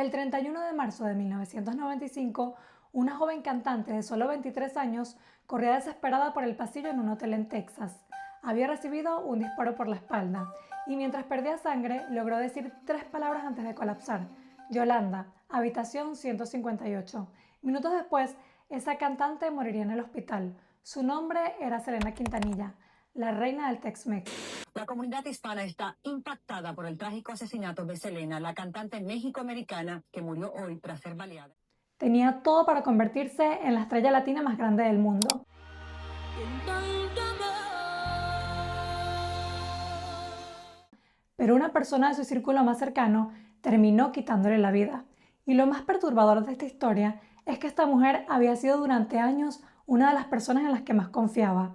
El 31 de marzo de 1995, una joven cantante de solo 23 años corría desesperada por el pasillo en un hotel en Texas. Había recibido un disparo por la espalda y mientras perdía sangre logró decir 3 palabras antes de colapsar. Yolanda, habitación 158. Minutos después, esa cantante moriría en el hospital. Su nombre era Selena Quintanilla, la reina del Tex-Mex. La comunidad hispana está impactada por el trágico asesinato de Selena, la cantante mexicoamericana que murió hoy tras ser baleada. Tenía todo para convertirse en la estrella latina más grande del mundo. Pero una persona de su círculo más cercano terminó quitándole la vida. Y lo más perturbador de esta historia es que esta mujer había sido durante años una de las personas en las que más confiaba.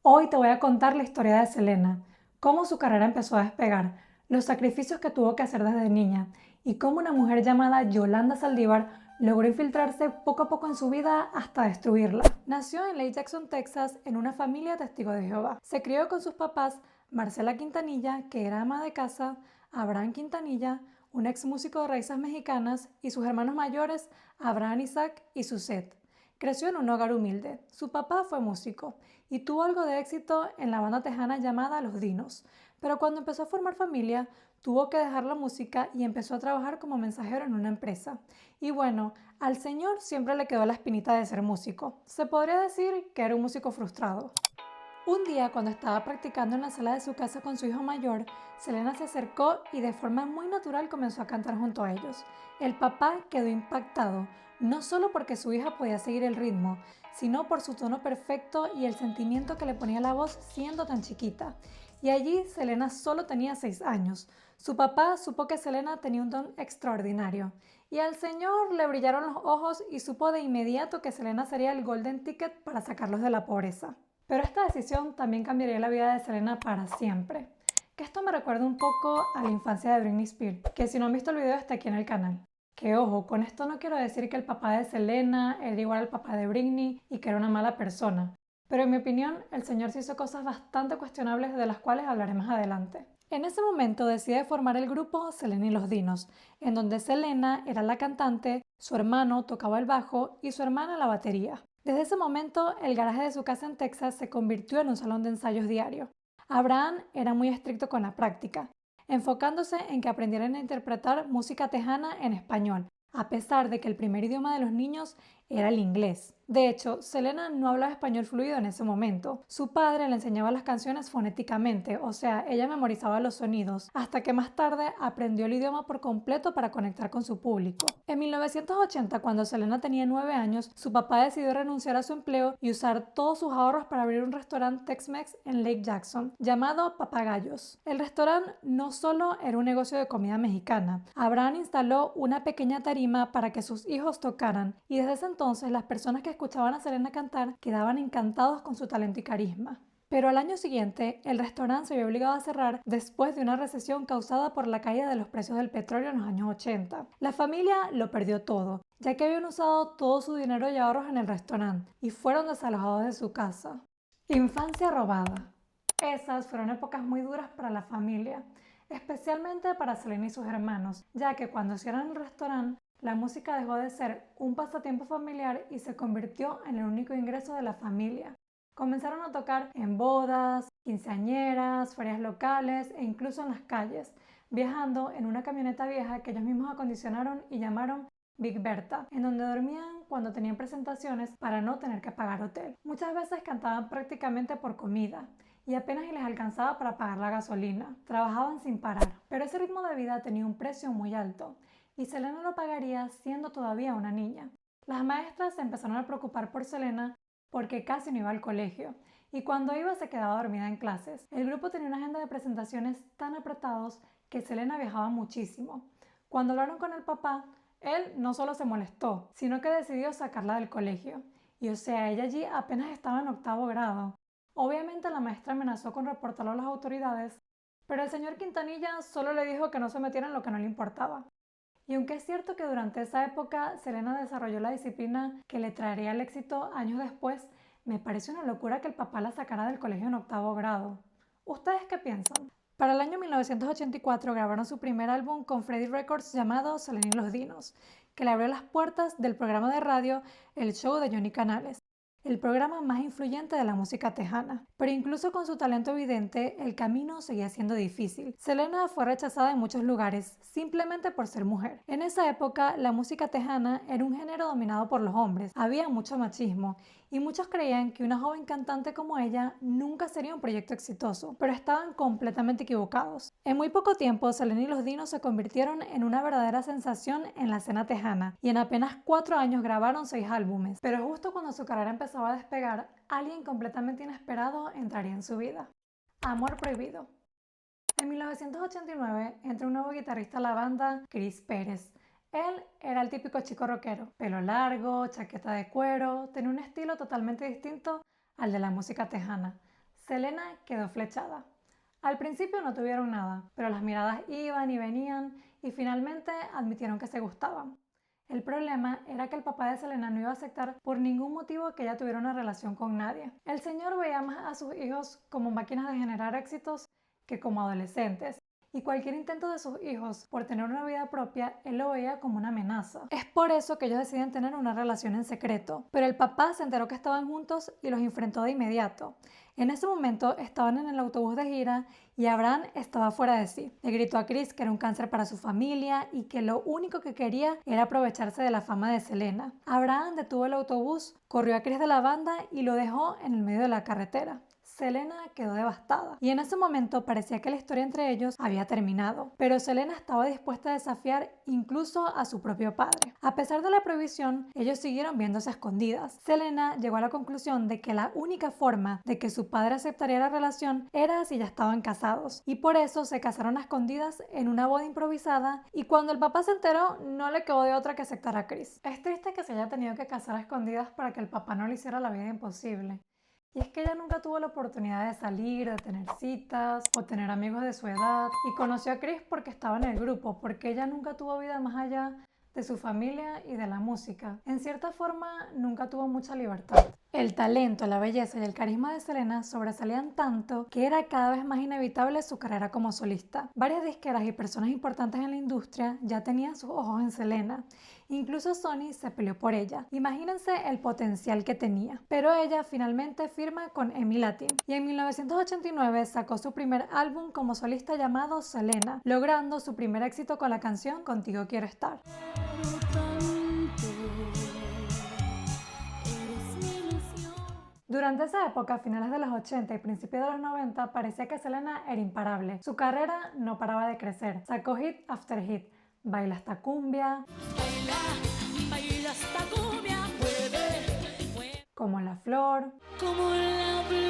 Hoy te voy a contar la historia de Selena, cómo su carrera empezó a despegar, los sacrificios que tuvo que hacer desde niña y cómo una mujer llamada Yolanda Saldívar logró infiltrarse poco a poco en su vida hasta destruirla. Nació en Lake Jackson, Texas, en una familia de testigos de Jehová. Se crió con sus papás Marcela Quintanilla, que era ama de casa, Abraham Quintanilla, un ex músico de raíces mexicanas, y sus hermanos mayores, Abraham Isaac y Suzette. Creció en un hogar humilde. Su papá fue músico y tuvo algo de éxito en la banda tejana llamada Los Dinos, pero cuando empezó a formar familia, tuvo que dejar la música y empezó a trabajar como mensajero en una empresa. Y bueno, al señor siempre le quedó la espinita de ser músico. Se podría decir que era un músico frustrado. Un día, cuando estaba practicando en la sala de su casa con su hijo mayor, Selena se acercó y de forma muy natural comenzó a cantar junto a ellos. El papá quedó impactado, no solo porque su hija podía seguir el ritmo, sino por su tono perfecto y el sentimiento que le ponía la voz siendo tan chiquita. Y allí Selena solo tenía 6 años. Su papá supo que Selena tenía un don extraordinario. Y al señor le brillaron los ojos y supo de inmediato que Selena sería el golden ticket para sacarlos de la pobreza. Pero esta decisión también cambiaría la vida de Selena para siempre. Que esto me recuerda un poco a la infancia de Britney Spears, que si no han visto el video está aquí en el canal. Que ojo, con esto no quiero decir que el papá de Selena era igual al papá de Britney y que era una mala persona. Pero en mi opinión, el señor sí hizo cosas bastante cuestionables de las cuales hablaré más adelante. En ese momento decide formar el grupo Selena y los Dinos, en donde Selena era la cantante, su hermano tocaba el bajo y su hermana la batería. Desde ese momento, el garaje de su casa en Texas se convirtió en un salón de ensayos diario. Abraham era muy estricto con la práctica, enfocándose en que aprendieran a interpretar música tejana en español, a pesar de que el primer idioma de los niños era el inglés. De hecho, Selena no hablaba español fluido en ese momento. Su padre le enseñaba las canciones fonéticamente, o sea, ella memorizaba los sonidos, hasta que más tarde aprendió el idioma por completo para conectar con su público. En 1980, cuando Selena tenía 9 años, su papá decidió renunciar a su empleo y usar todos sus ahorros para abrir un restaurante Tex-Mex en Lake Jackson, llamado Papagayos. El restaurante no solo era un negocio de comida mexicana. Abraham instaló una pequeña tarima para que sus hijos tocaran, y desde ese entonces las personas que escuchaban a Selena cantar quedaban encantados con su talento y carisma. Pero al año siguiente, el restaurante se vio obligado a cerrar después de una recesión causada por la caída de los precios del petróleo en los años 80. La familia lo perdió todo, ya que habían usado todo su dinero y ahorros en el restaurante y fueron desalojados de su casa. Infancia robada. Esas fueron épocas muy duras para la familia, especialmente para Selena y sus hermanos, ya que cuando cierran el restaurante, la música dejó de ser un pasatiempo familiar y se convirtió en el único ingreso de la familia. Comenzaron a tocar en bodas, quinceañeras, ferias locales e incluso en las calles, viajando en una camioneta vieja que ellos mismos acondicionaron y llamaron Big Bertha, en donde dormían cuando tenían presentaciones para no tener que pagar hotel. Muchas veces cantaban prácticamente por comida y apenas les alcanzaba para pagar la gasolina. Trabajaban sin parar, pero ese ritmo de vida tenía un precio muy alto y Selena lo pagaría siendo todavía una niña. Las maestras se empezaron a preocupar por Selena porque casi no iba al colegio y cuando iba se quedaba dormida en clases. El grupo tenía una agenda de presentaciones tan apretados que Selena viajaba muchísimo. Cuando hablaron con el papá, él no solo se molestó, sino que decidió sacarla del colegio. Y o sea, ella allí apenas estaba en 8º grado. Obviamente la maestra amenazó con reportarlo a las autoridades, pero el señor Quintanilla solo le dijo que no se metiera en lo que no le importaba. Y aunque es cierto que durante esa época Selena desarrolló la disciplina que le traería el éxito años después, me parece una locura que el papá la sacara del colegio en 8º grado. ¿Ustedes qué piensan? Para el año 1984 grabaron su primer álbum con Freddie Records llamado Selena y los Dinos, que le abrió las puertas del programa de radio El Show de Johnny Canales, el programa más influyente de la música tejana. Pero incluso con su talento evidente, el camino seguía siendo difícil. Selena fue rechazada en muchos lugares, simplemente por ser mujer. En esa época, la música tejana era un género dominado por los hombres, había mucho machismo, y muchos creían que una joven cantante como ella nunca sería un proyecto exitoso, pero estaban completamente equivocados. En muy poco tiempo, Selena y los Dinos se convirtieron en una verdadera sensación en la escena tejana, y en apenas 4 años grabaron 6 álbumes, pero justo cuando su carrera empezaba a despegar, alguien completamente inesperado entraría en su vida. Amor prohibido. En 1989 entra un nuevo guitarrista a la banda, Chris Pérez. Él era el típico chico rockero, pelo largo, chaqueta de cuero, tenía un estilo totalmente distinto al de la música tejana. Selena quedó flechada. Al principio no tuvieron nada, pero las miradas iban y venían y finalmente admitieron que se gustaban. El problema era que el papá de Selena no iba a aceptar por ningún motivo que ella tuviera una relación con nadie. El señor veía más a sus hijos como máquinas de generar éxitos que como adolescentes, y cualquier intento de sus hijos por tener una vida propia, él lo veía como una amenaza. Es por eso que ellos deciden tener una relación en secreto, pero el papá se enteró que estaban juntos y los enfrentó de inmediato. En ese momento estaban en el autobús de gira y Abraham estaba fuera de sí. Le gritó a Chris que era un cáncer para su familia y que lo único que quería era aprovecharse de la fama de Selena. Abraham detuvo el autobús, corrió a Chris de la banda y lo dejó en el medio de la carretera. Selena quedó devastada y en ese momento parecía que la historia entre ellos había terminado, pero Selena estaba dispuesta a desafiar incluso a su propio padre. A pesar de la prohibición, ellos siguieron viéndose a escondidas. Selena llegó a la conclusión de que la única forma de que su padre aceptaría la relación era si ya estaban casados, y por eso se casaron a escondidas en una boda improvisada, y cuando el papá se enteró no le quedó de otra que aceptar a Chris. Es triste que se haya tenido que casar a escondidas para que el papá no le hiciera la vida imposible. Y es que ella nunca tuvo la oportunidad de salir, de tener citas o tener amigos de su edad. Y conoció a Chris porque estaba en el grupo, porque ella nunca tuvo vida más allá de su familia y de la música. En cierta forma, nunca tuvo mucha libertad. El talento, la belleza y el carisma de Selena sobresalían tanto que era cada vez más inevitable su carrera como solista. Varias disqueras y personas importantes en la industria ya tenían sus ojos en Selena. Incluso Sony se peleó por ella. Imagínense el potencial que tenía. Pero ella finalmente firma con EMI Latin y en 1989 sacó su primer álbum como solista llamado Selena, logrando su primer éxito con la canción Contigo Quiero Estar. Durante esa época, a finales de los 80 y principios de los 90, parecía que Selena era imparable. Su carrera no paraba de crecer. Sacó hit after hit. Baila esta cumbia. Baila esta cumbia. Mueve. Como la flor. Como la flor.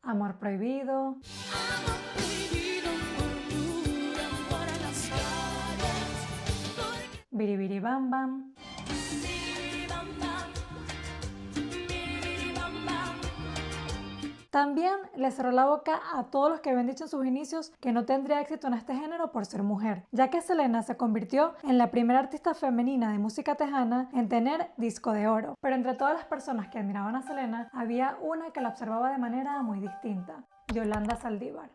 Amor prohibido. Amor prohibido. Murmuran por las calles. Biribiri bam bam. También le cerró la boca a todos los que habían dicho en sus inicios que no tendría éxito en este género por ser mujer, ya que Selena se convirtió en la primera artista femenina de música tejana en tener disco de oro. Pero entre todas las personas que admiraban a Selena, había una que la observaba de manera muy distinta: Yolanda Saldívar.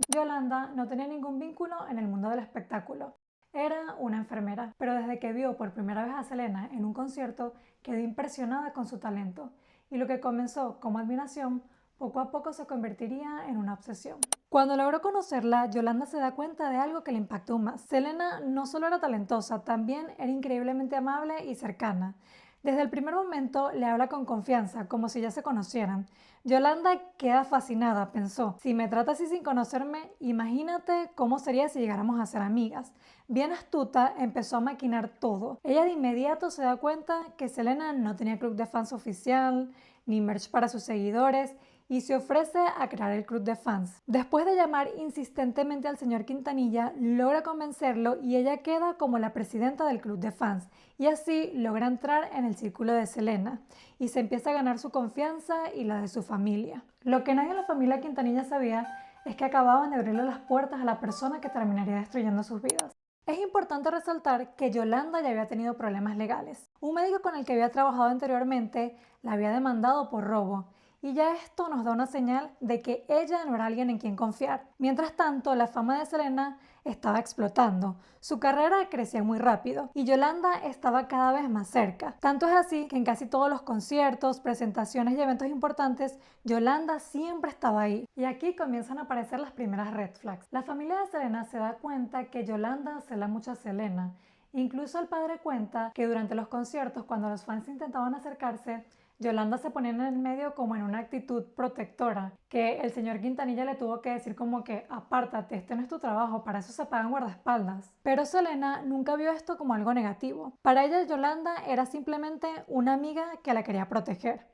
Yolanda no tenía ningún vínculo en el mundo del espectáculo. Era una enfermera, pero desde que vio por primera vez a Selena en un concierto, quedó impresionada con su talento, y lo que comenzó como admiración poco a poco se convertiría en una obsesión. Cuando logró conocerla, Yolanda se da cuenta de algo que le impactó más. Selena no solo era talentosa, también era increíblemente amable y cercana. Desde el primer momento le habla con confianza, como si ya se conocieran. Yolanda queda fascinada, pensó: si me trata así sin conocerme, imagínate cómo sería si llegáramos a ser amigas. Bien astuta, empezó a maquinar todo. Ella de inmediato se da cuenta que Selena no tenía club de fans oficial, ni merch para sus seguidores, y se ofrece a crear el club de fans. Después de llamar insistentemente al señor Quintanilla, logra convencerlo y ella queda como la presidenta del club de fans, y así logra entrar en el círculo de Selena y se empieza a ganar su confianza y la de su familia. Lo que nadie en la familia Quintanilla sabía es que acababan de abrirle las puertas a la persona que terminaría destruyendo sus vidas. Es importante resaltar que Yolanda ya había tenido problemas legales. Un médico con el que había trabajado anteriormente la había demandado por robo, y ya esto nos da una señal de que ella no era alguien en quien confiar. Mientras tanto, la fama de Selena estaba explotando. Su carrera crecía muy rápido y Yolanda estaba cada vez más cerca. Tanto es así que en casi todos los conciertos, presentaciones y eventos importantes, Yolanda siempre estaba ahí. Y aquí comienzan a aparecer las primeras red flags. La familia de Selena se da cuenta que Yolanda cela mucho a Selena. Incluso el padre cuenta que durante los conciertos, cuando los fans intentaban acercarse, Yolanda se ponía en el medio como en una actitud protectora, que el señor Quintanilla le tuvo que decir como que apártate, este no es tu trabajo, para eso se pagan guardaespaldas. Pero Selena nunca vio esto como algo negativo. Para ella Yolanda era simplemente una amiga que la quería proteger.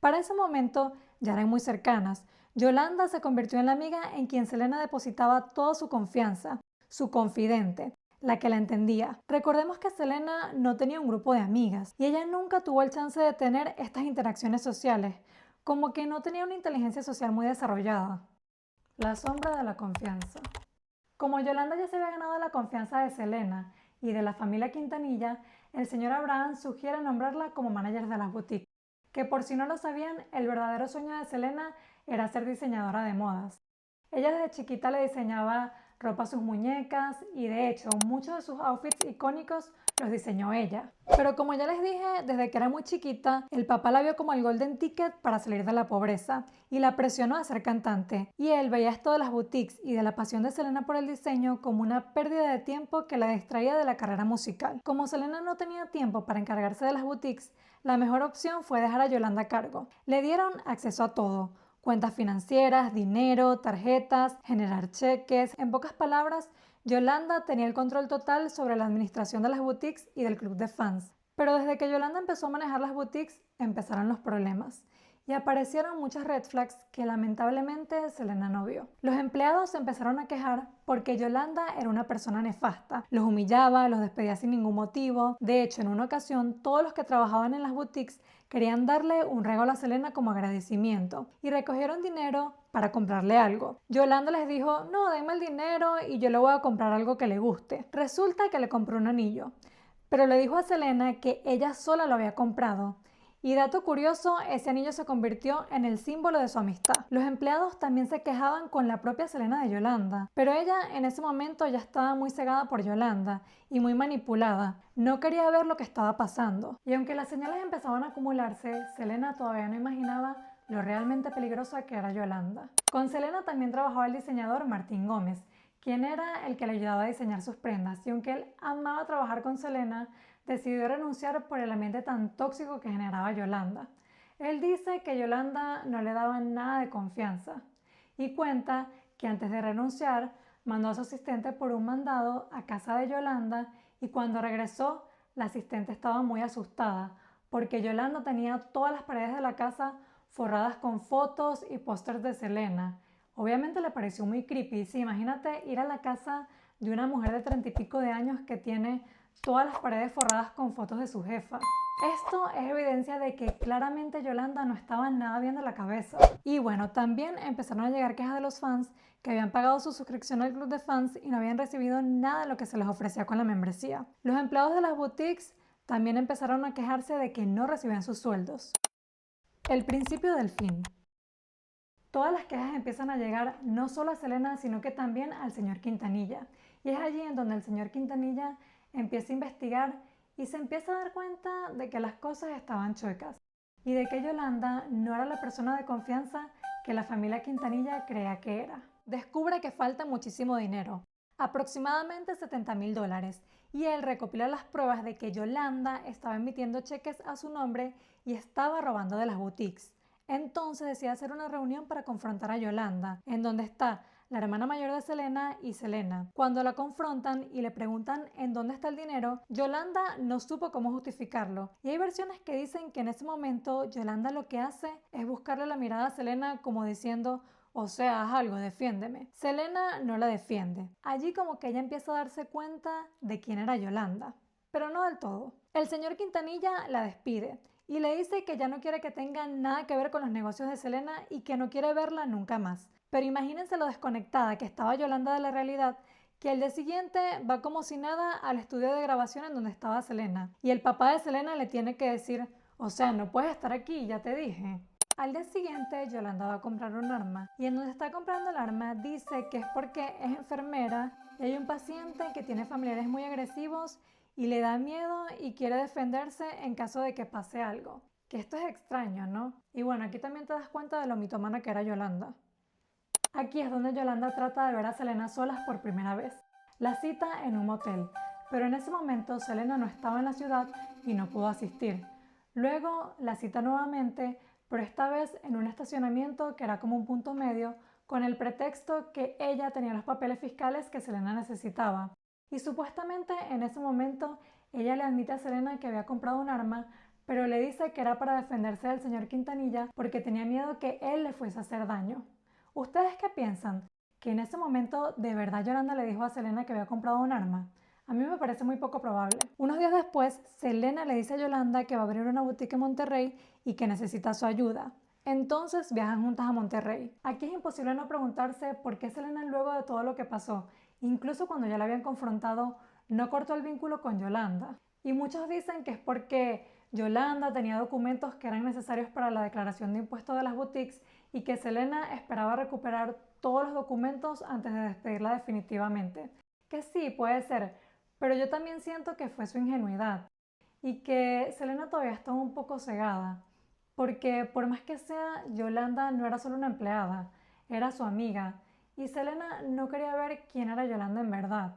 Para ese momento ya eran muy cercanas. Yolanda se convirtió en la amiga en quien Selena depositaba toda su confianza, su confidente, la que la entendía. Recordemos que Selena no tenía un grupo de amigas y ella nunca tuvo el chance de tener estas interacciones sociales, como que no tenía una inteligencia social muy desarrollada. La sombra de la confianza. Como Yolanda ya se había ganado la confianza de Selena y de la familia Quintanilla, el señor Abraham sugiere nombrarla como manager de las boutiques, que por si no lo sabían, el verdadero sueño de Selena era ser diseñadora de modas. Ella desde chiquita le diseñaba ropa a sus muñecas y de hecho muchos de sus outfits icónicos los diseñó ella. Pero como ya les dije, desde que era muy chiquita, el papá la vio como el golden ticket para salir de la pobreza y la presionó a ser cantante. Y él veía esto de las boutiques y de la pasión de Selena por el diseño como una pérdida de tiempo que la distraía de la carrera musical. Como Selena no tenía tiempo para encargarse de las boutiques, la mejor opción fue dejar a Yolanda a cargo. Le dieron acceso a todo: cuentas financieras, dinero, tarjetas, generar cheques. En pocas palabras, Yolanda tenía el control total sobre la administración de las boutiques y del club de fans. Pero desde que Yolanda empezó a manejar las boutiques, empezaron los problemas y aparecieron muchas red flags que lamentablemente Selena no vio. Los empleados se empezaron a quejar porque Yolanda era una persona nefasta. Los humillaba, los despedía sin ningún motivo. De hecho, en una ocasión, todos los que trabajaban en las boutiques querían darle un regalo a Selena como agradecimiento y recogieron dinero para comprarle algo. Yolanda les dijo: no, denme el dinero y yo le voy a comprar algo que le guste. Resulta que le compró un anillo, pero le dijo a Selena que ella sola lo había comprado. Y dato curioso, ese anillo se convirtió en el símbolo de su amistad. Los empleados también se quejaban con la propia Selena de Yolanda, pero ella en ese momento ya estaba muy cegada por Yolanda y muy manipulada. No quería ver lo que estaba pasando. Y aunque las señales empezaban a acumularse, Selena todavía no imaginaba lo realmente peligrosa que era Yolanda. Con Selena también trabajaba el diseñador Martín Gómez, quien era el que le ayudaba a diseñar sus prendas, y aunque él amaba trabajar con Selena, decidió renunciar por el ambiente tan tóxico que generaba Yolanda. Él dice que Yolanda no le daba nada de confianza y cuenta que antes de renunciar mandó a su asistente por un mandado a casa de Yolanda y cuando regresó la asistente estaba muy asustada porque Yolanda tenía todas las paredes de la casa forradas con fotos y pósters de Selena. Obviamente le pareció muy creepy. Sí, imagínate ir a la casa de una mujer de 30 y pico de años que tiene todas las paredes forradas con fotos de su jefa. Esto es evidencia de que claramente Yolanda no estaba nada bien de la cabeza. Y bueno, también empezaron a llegar quejas de los fans que habían pagado su suscripción al club de fans y no habían recibido nada de lo que se les ofrecía con la membresía. Los empleados de las boutiques también empezaron a quejarse de que no recibían sus sueldos. El principio del fin. Todas las quejas empiezan a llegar no solo a Selena, sino que también al señor Quintanilla. Y es allí en donde el señor Quintanilla empieza a investigar y se empieza a dar cuenta de que las cosas estaban chuecas y de que Yolanda no era la persona de confianza que la familia Quintanilla creía que era. Descubre que falta muchísimo dinero, aproximadamente $70,000, y él recopila las pruebas de que Yolanda estaba emitiendo cheques a su nombre y estaba robando de las boutiques. Entonces decide hacer una reunión para confrontar a Yolanda, en donde está la hermana mayor de Selena y Selena. Cuando la confrontan y le preguntan en dónde está el dinero, Yolanda no supo cómo justificarlo. Y hay versiones que dicen que en ese momento Yolanda lo que hace es buscarle la mirada a Selena como diciendo: o sea, haz algo, defiéndeme. Selena no la defiende. Allí como que ella empieza a darse cuenta de quién era Yolanda, pero no del todo. El señor Quintanilla la despide y le dice que ya no quiere que tenga nada que ver con los negocios de Selena y que no quiere verla nunca más. Pero imagínense lo desconectada que estaba Yolanda de la realidad, que el día siguiente va como si nada al estudio de grabación en donde estaba Selena. Y el papá de Selena le tiene que decir: o sea, no puedes estar aquí, ya te dije. Al día siguiente, Yolanda va a comprar un arma y en donde está comprando el arma dice que es porque es enfermera y hay un paciente que tiene familiares muy agresivos y le da miedo y quiere defenderse en caso de que pase algo. Que esto es extraño, ¿no? Y bueno, aquí también te das cuenta de lo mitómana que era Yolanda. Aquí es donde Yolanda trata de ver a Selena solas por primera vez. La cita en un motel, pero en ese momento Selena no estaba en la ciudad y no pudo asistir. Luego la cita nuevamente, pero esta vez en un estacionamiento que era como un punto medio, con el pretexto que ella tenía los papeles fiscales que Selena necesitaba. Y supuestamente en ese momento ella le admite a Selena que había comprado un arma, pero le dice que era para defenderse del señor Quintanilla porque tenía miedo que él le fuese a hacer daño. ¿Ustedes qué piensan? ¿Que en ese momento de verdad Yolanda le dijo a Selena que había comprado un arma? A mí me parece muy poco probable. Unos días después, Selena le dice a Yolanda que va a abrir una boutique en Monterrey y que necesita su ayuda. Entonces viajan juntas a Monterrey. Aquí es imposible no preguntarse por qué Selena, luego de todo lo que pasó, incluso cuando ya la habían confrontado, no cortó el vínculo con Yolanda. Y muchos dicen que es porque Yolanda tenía documentos que eran necesarios para la declaración de impuestos de las boutiques y que Selena esperaba recuperar todos los documentos antes de despedirla definitivamente. Que sí, puede ser, pero yo también siento que fue su ingenuidad y que Selena todavía estaba un poco cegada, porque por más que sea, Yolanda no era solo una empleada, era su amiga, y Selena no quería ver quién era Yolanda en verdad.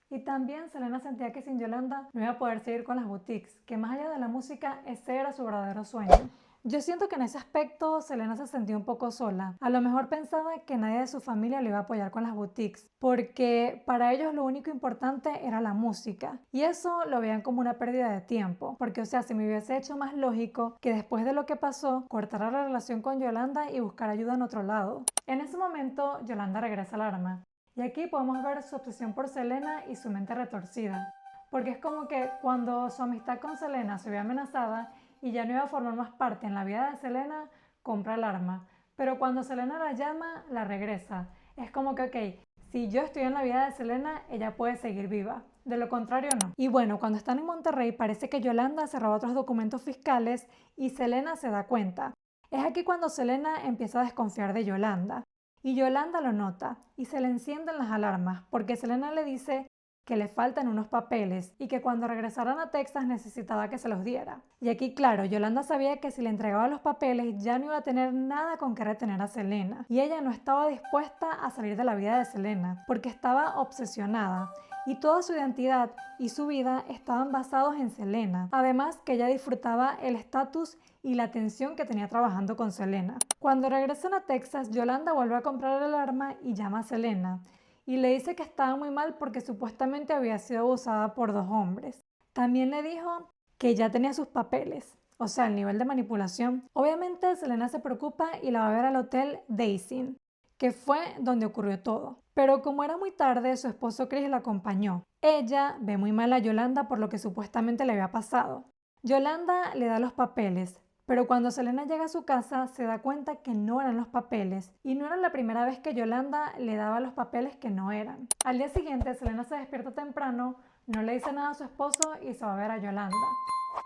Y también Selena sentía que sin Yolanda no iba a poder seguir con las boutiques, que más allá de la música, ese era su verdadero sueño. Yo siento que en ese aspecto Selena se sentía un poco sola. A lo mejor pensaba que nadie de su familia le iba a apoyar con las boutiques, porque para ellos lo único importante era la música. Y eso lo veían como una pérdida de tiempo, porque o sea, se me hubiese hecho más lógico que después de lo que pasó, cortara la relación con Yolanda y buscar ayuda en otro lado. En ese momento, Yolanda regresa al arma. Y aquí podemos ver su obsesión por Selena y su mente retorcida. Porque es como que cuando su amistad con Selena se ve amenazada y ya no iba a formar más parte en la vida de Selena, compra el arma. Pero cuando Selena la llama, la regresa. Es como que, ok, si yo estoy en la vida de Selena, ella puede seguir viva. De lo contrario, no. Y bueno, cuando están en Monterrey, parece que Yolanda se roba otros documentos fiscales y Selena se da cuenta. Es aquí cuando Selena empieza a desconfiar de Yolanda. Y Yolanda lo nota y se le encienden las alarmas porque Selena le dice que le faltan unos papeles y que cuando regresaran a Texas necesitaba que se los diera. Y aquí, claro, Yolanda sabía que si le entregaba los papeles ya no iba a tener nada con que retener a Selena. Y ella no estaba dispuesta a salir de la vida de Selena porque estaba obsesionada y toda su identidad y su vida estaban basados en Selena. Además que ella disfrutaba el estatus y la atención que tenía trabajando con Selena. Cuando regresan a Texas, Yolanda vuelve a comprar el arma y llama a Selena y le dice que estaba muy mal porque supuestamente había sido abusada por dos hombres. También le dijo que ya tenía sus papeles, o sea, el nivel de manipulación. Obviamente Selena se preocupa y la va a ver al hotel Daisy, que fue donde ocurrió todo. Pero como era muy tarde, su esposo Chris la acompañó. Ella ve muy mal a Yolanda por lo que supuestamente le había pasado. Yolanda le da los papeles, pero cuando Selena llega a su casa se da cuenta que no eran los papeles y no era la primera vez que Yolanda le daba los papeles que no eran. Al día siguiente Selena se despierta temprano, no le dice nada a su esposo y se va a ver a Yolanda.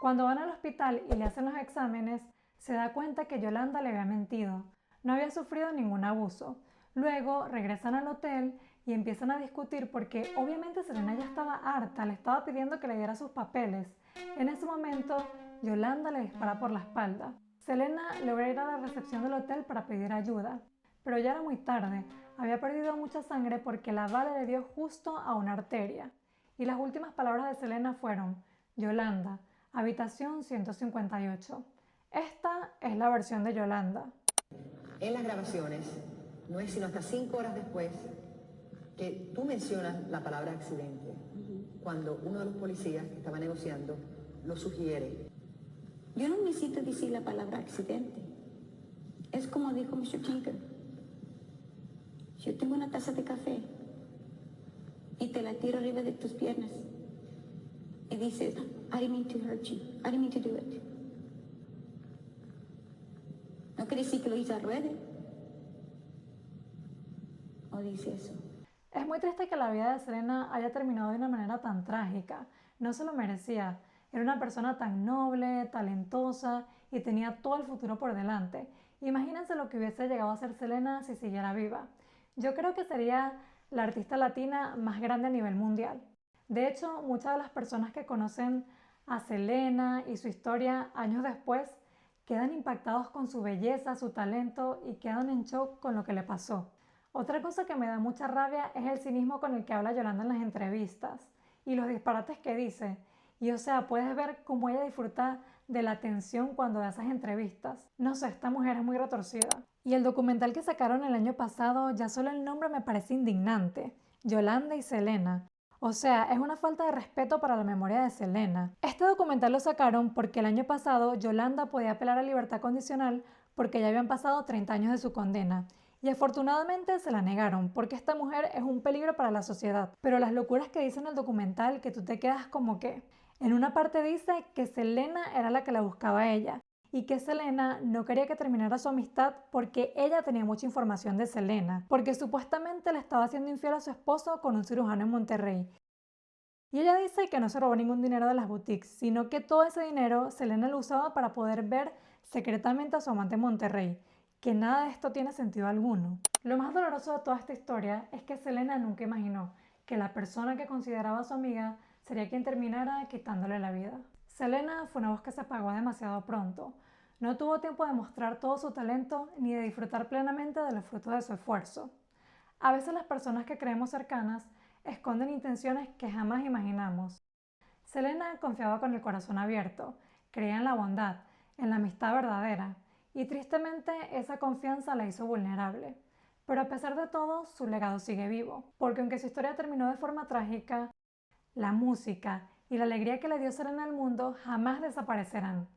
Cuando van al hospital y le hacen los exámenes, se da cuenta que Yolanda le había mentido. No había sufrido ningún abuso. Luego regresan al hotel y empiezan a discutir porque obviamente Selena ya estaba harta, le estaba pidiendo que le diera sus papeles. En ese momento, Yolanda le dispara por la espalda. Selena logra ir a la recepción del hotel para pedir ayuda, pero ya era muy tarde. Había perdido mucha sangre porque la bala le dio justo a una arteria. Y las últimas palabras de Selena fueron: Yolanda, habitación 158. Esta es la versión de Yolanda. En las grabaciones, no es sino hasta 5 horas después que tú mencionas la palabra accidente, cuando uno de los policías que estaba negociando lo sugiere. Yo no necesito decir la palabra accidente. Es como dijo Mr. Tinker. Yo tengo una taza de café y te la tiro arriba de tus piernas y dices, I didn't mean to hurt you. I didn't mean to do it. No quiere decir que lo hice al revés. ¿O dice eso? Es muy triste que la vida de Selena haya terminado de una manera tan trágica. No se lo merecía. Era una persona tan noble, talentosa y tenía todo el futuro por delante. Imagínense lo que hubiese llegado a ser Selena si siguiera viva. Yo creo que sería la artista latina más grande a nivel mundial. De hecho, muchas de las personas que conocen a Selena y su historia años después quedan impactados con su belleza, su talento y quedan en shock con lo que le pasó. Otra cosa que me da mucha rabia es el cinismo con el que habla Yolanda en las entrevistas y los disparates que dice. Y o sea, puedes ver cómo ella disfruta de la atención cuando da esas entrevistas. No sé, esta mujer es muy retorcida. Y el documental que sacaron el año pasado, ya solo el nombre me parece indignante. Yolanda y Selena. O sea, es una falta de respeto para la memoria de Selena. Este documental lo sacaron porque el año pasado Yolanda podía apelar a libertad condicional porque ya habían pasado 30 años de su condena. Y afortunadamente se la negaron porque esta mujer es un peligro para la sociedad. Pero las locuras que dice en el documental que tú te quedas como que... En una parte dice que Selena era la que la buscaba a ella y que Selena no quería que terminara su amistad porque ella tenía mucha información de Selena, porque supuestamente le estaba haciendo infiel a su esposo con un cirujano en Monterrey. Y ella dice que no se robó ningún dinero de las boutiques, sino que todo ese dinero Selena lo usaba para poder ver secretamente a su amante en Monterrey, que nada de esto tiene sentido alguno. Lo más doloroso de toda esta historia es que Selena nunca imaginó que la persona que consideraba su amiga sería quien terminara quitándole la vida. Selena fue una voz que se apagó demasiado pronto. No tuvo tiempo de mostrar todo su talento ni de disfrutar plenamente de los frutos de su esfuerzo. A veces las personas que creemos cercanas esconden intenciones que jamás imaginamos. Selena confiaba con el corazón abierto, creía en la bondad, en la amistad verdadera, y tristemente esa confianza la hizo vulnerable. Pero a pesar de todo, su legado sigue vivo, porque aunque su historia terminó de forma trágica, la música y la alegría que le dio Selena al mundo jamás desaparecerán.